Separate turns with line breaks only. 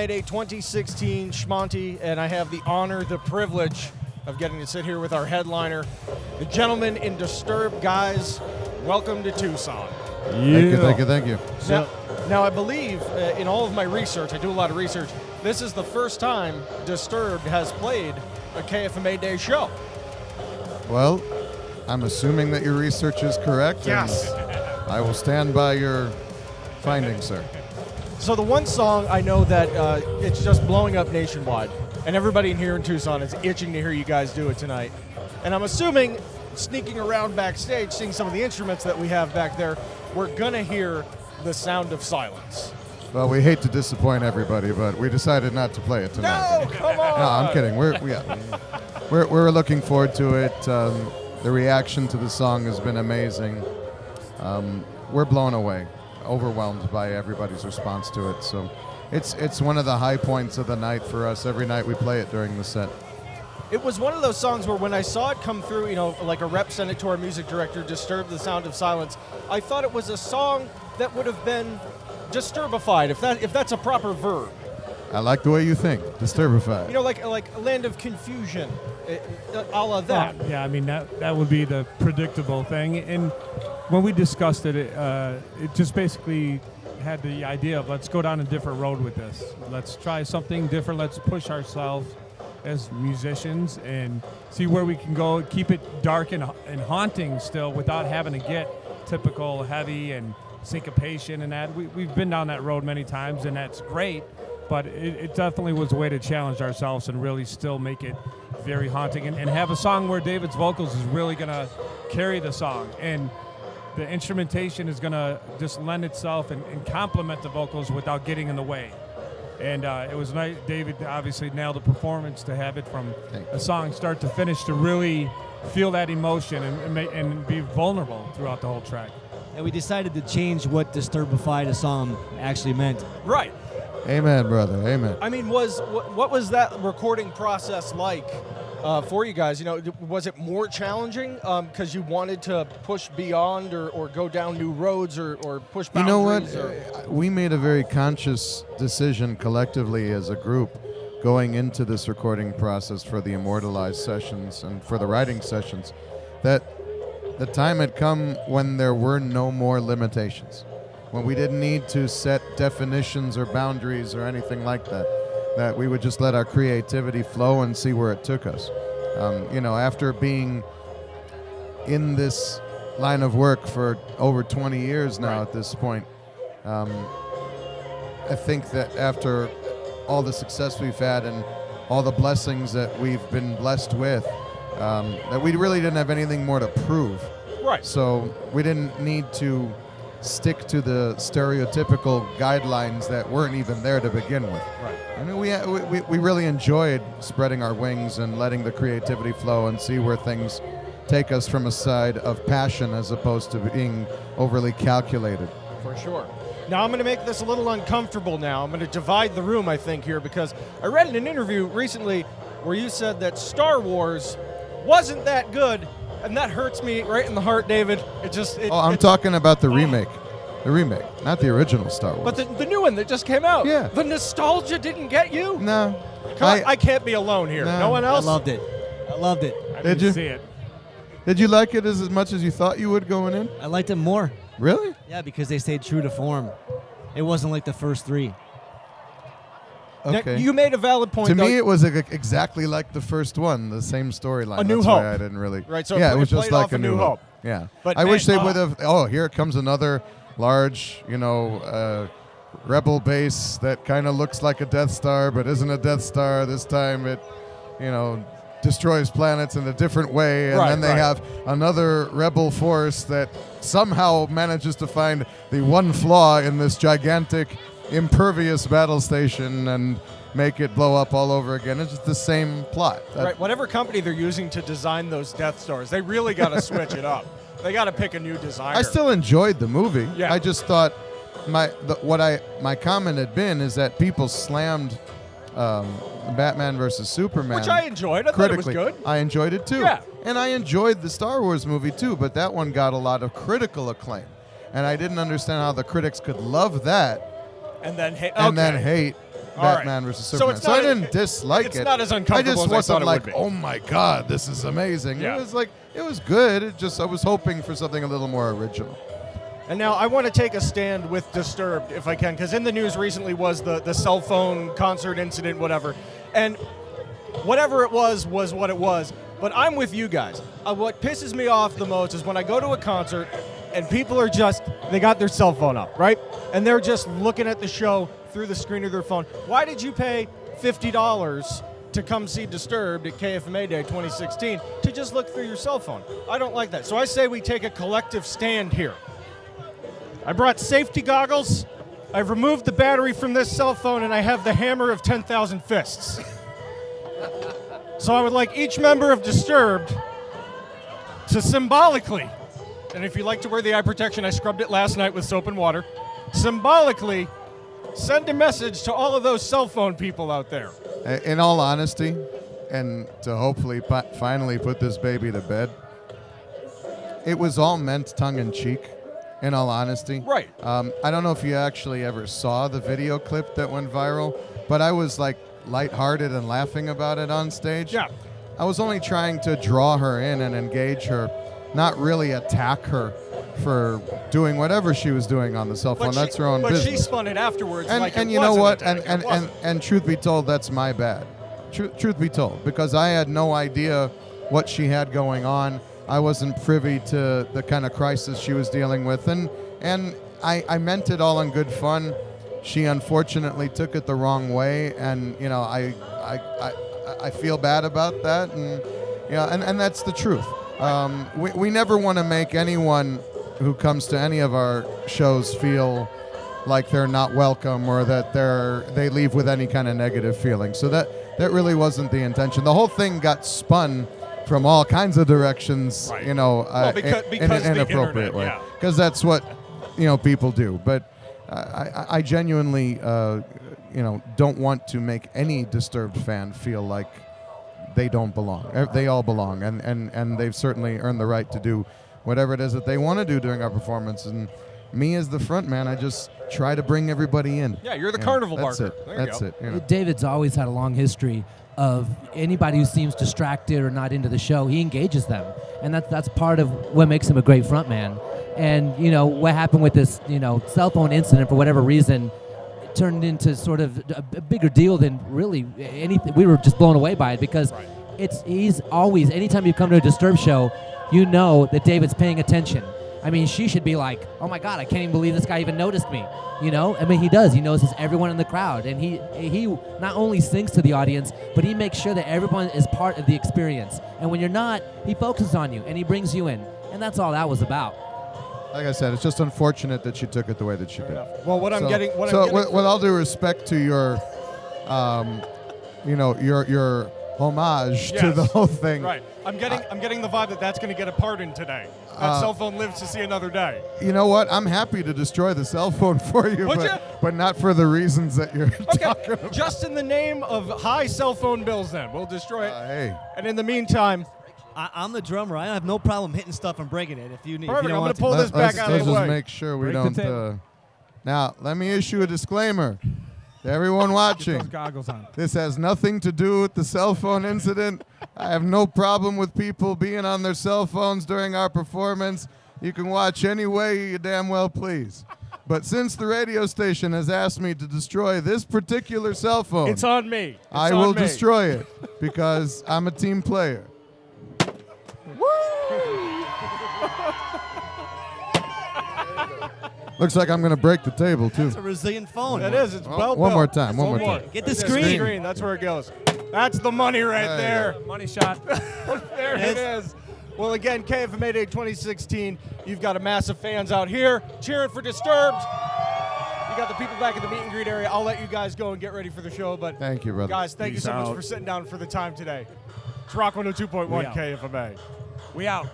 KFMA Day 2016, Shmonty, and I have the honor, the privilege of getting to sit here with our headliner, the gentleman in Disturbed. Guys, welcome to Tucson.
Yeah. Thank you.
Now I believe in all of my research, I do a lot of research, this is the first time Disturbed has played a KFMA Day show.
Well, I'm assuming that your research is correct.
Yes.
And I will stand by your findings, sir.
So the one song I know that it's just blowing up nationwide, and everybody in here in Tucson is itching to hear you guys do it tonight. And I'm assuming, sneaking around backstage, seeing some of the instruments that we have back there, we're gonna hear The Sound of Silence.
Well, we hate to disappoint everybody, but we decided not to play it tonight.
No, come on!
No, I'm kidding. We're looking forward to it. The reaction to the song has been amazing. We're blown away, overwhelmed by everybody's response to it. So it's one of the high points of the night for us. Every night we play it during the set.
It was one of those songs where when I saw it come through, you know, like a rep sent it to our music director, Disturbed, The Sound of Silence, I thought it was a song that would have been disturbified, if that's a proper verb.
I like the way you think, disturbified.
You know, like a Land of Confusion, a la that.
Yeah, I mean, that would be the predictable thing. And when we discussed it, it just basically had the idea of let's go down a different road with this. Let's try something different. Let's push ourselves as musicians and see where we can go. Keep it dark and haunting still without having to get typical heavy and syncopation and that. We've been down that road many times, and that's great. But it definitely was a way to challenge ourselves and really still make it very haunting and have a song where David's vocals is really going to carry the song. And the instrumentation is going to just lend itself and complement the vocals without getting in the way. And it was nice. David obviously nailed the performance to have it from the song start to finish to really feel that emotion and be vulnerable throughout the whole track.
And we decided to change what disturbified a song actually meant.
Right.
Amen, brother. Amen.
I mean, what was that recording process like for you guys? You know, was it more challenging because you wanted to push beyond or go down new roads or push boundaries?
You know what? We made a very conscious decision collectively as a group going into this recording process for the Immortalized sessions and for the writing sessions that the time had come when there were no more limitations, when we didn't need to set definitions or boundaries or anything like that, that we would just let our creativity flow and see where it took us. You know, after being in this line of work for over 20 years now at this point, I think that after all the success we've had and all the blessings that we've been blessed with, that we really didn't have anything more to prove.
Right.
So we didn't need to stick to the stereotypical guidelines that weren't even there to begin with.
Right.
I mean, we really enjoyed spreading our wings and letting the creativity flow and see where things take us from a side of passion as opposed to being overly calculated.
For sure. Now I'm going to make this a little uncomfortable now. I'm going to divide the room, I think, here, because I read in an interview recently where you said that Star Wars wasn't that good, and that hurts me right in the heart, David.
I'm talking about the remake. The remake, not the original Star Wars.
But the new one that just came out.
Yeah.
The nostalgia didn't get you?
No.
I can't be alone here. No one else?
I loved it.
I
Did
didn't
you?
see it.
Did you like it as much as you thought you would going in?
I liked it more.
Really?
Yeah, because they stayed true to form. It wasn't like the first three.
Now,
Okay.
you made a valid point.
To
though.
me, it was exactly like the first one, the same storyline.
A New
That's
Hope.
why I didn't really.
Right, so
yeah,
it
it was
played
just like
off
a New Hope. Yeah,
But
I wish
man,
they would have. Oh, here comes another large, rebel base that kind of looks like a Death Star, but isn't a Death Star. This time, it, destroys planets in a different way, and then they have another rebel force that somehow manages to find the one flaw in this gigantic, impervious battle station and make it blow up all over again. It's just the same plot.
Right. Whatever company they're using to design those Death Stars, they really got to switch it up. They got to pick a new designer.
I still enjoyed the movie.
Yeah.
I just thought my comment had been is that people slammed Batman versus Superman,
which I enjoyed. I thought it was
critically.
good.
I enjoyed it too.
Yeah.
And I enjoyed the Star Wars movie too, but that one got a lot of critical acclaim. And I didn't understand how the critics could love that
and then hate.
and then hate Batman versus
So
Superman.
it's
So I
not
didn't dislike
it's
it.
not as
I
uncomfortable
just
as I
wasn't
thought it
like,
would be.
oh my God, this is amazing.
Yeah.
It was like, it was good. It just, I was hoping for something a little more original.
And now I want to take a stand with Disturbed, if I can, because in the news recently was the cell phone concert incident, whatever. And whatever it was what it was. But I'm with you guys. What pisses me off the most is when I go to a concert and people are they got their cell phone up, right? And they're just looking at the show through the screen of their phone. Why did you pay $50 to come see Disturbed at KFMA Day 2016 to just look through your cell phone? I don't like that. So I say we take a collective stand here. I brought safety goggles. I've removed the battery from this cell phone, and I have the hammer of 10,000 fists. So I would like each member of Disturbed to symbolically, and if you like to wear the eye protection, I scrubbed it last night with soap and water, symbolically send a message to all of those cell phone people out there.
In all honesty, and to hopefully finally put this baby to bed, it was all meant tongue-in-cheek, in all honesty.
Right.
I don't know if you actually ever saw the video clip that went viral, but I was like lighthearted and laughing about it on stage.
Yeah.
I was only trying to draw her in and engage her, not really attack her for doing whatever she was doing on the cell phone. That's her own business.
But she spun it afterwards like
and
it
you know
wasn't
what?
an attack.
And truth be told, that's my bad. Truth be told, because I had no idea what she had going on. I wasn't privy to the kind of crisis she was dealing with, and I meant it all in good fun. She unfortunately took it the wrong way, and you know I feel bad about that, and and that's the truth. We never want to make anyone who comes to any of our shows feel like they're not welcome or that they leave with any kind of negative feeling. So that really wasn't the intention. The whole thing got spun from all kinds of directions,
Right.
because in an
the
inappropriate
internet,
way.
yeah.
Because that's what people do. But I genuinely don't want to make any Disturbed fan feel like they don't belong. They all belong, and they've certainly earned the right to do whatever it is that they want to do during our performance. And me as the front man, I just try to bring everybody in.
Yeah, you're the carnival
that's
barker.
It.
There you
That's
go.
it.
David's always had a long history of anybody who seems distracted or not into the show, he engages them, and that's part of what makes him a great frontman. And what happened with this cell phone incident, for whatever reason, it turned into sort of a bigger deal than really anything. We were just blown away by it because he's always, anytime you come to a Disturbed show, you know that David's paying attention. I mean, she should be like, oh my God, I can't even believe this guy even noticed me. I mean, he does. He notices everyone in the crowd, and he not only sings to the audience, but he makes sure that everyone is part of the experience. And when you're not, he focuses on you and he brings you in, and that's all that was about.
Like I said, it's just unfortunate that she took it the way that she did.
Well, what I'm getting
with all due respect to your, your homage to the whole thing.
Right. I'm getting the vibe that that's going to get a pardon today. That cell phone lives to see another day.
You know what? I'm happy to destroy the cell phone for you, but not for the reasons that you're talking about.
Just in the name of high cell phone bills, then we'll destroy it.
Hey.
And in the meantime,
I'm the drummer. I have no problem hitting stuff and breaking it. If you need,
perfect.
if you
I'm
don't
going to
want
pull this back out of
Let's
the
just
way.
make sure we
Break the
don't.
table.
Now, let me issue a disclaimer to everyone
Get
watching.
those goggles on.
This has nothing to do with the cell phone incident. I have no problem with people being on their cell phones during our performance. You can watch any way you damn well please. But since the radio station has asked me to destroy this particular cell phone,
It's on me.
I will destroy it because I'm a team player. Looks like I'm going to break the table, too.
It's a resilient phone.
That is. It's well
One
built.
more time. One more
One
time.
Get the
Yeah,
screen.
That's where it goes. That's the money right
There
there.
Money shot.
There it is. Well, again, KFMA Day 2016. You've got a mass of fans out here cheering for Disturbed. You got the people back in the meet and greet area. I'll let you guys go and get ready for the show. But
Thank you, brother.
guys, thank you
Peace
so much
out.
for sitting down for the time today. It's Rock 102.1
We out.
KFMA.
We out.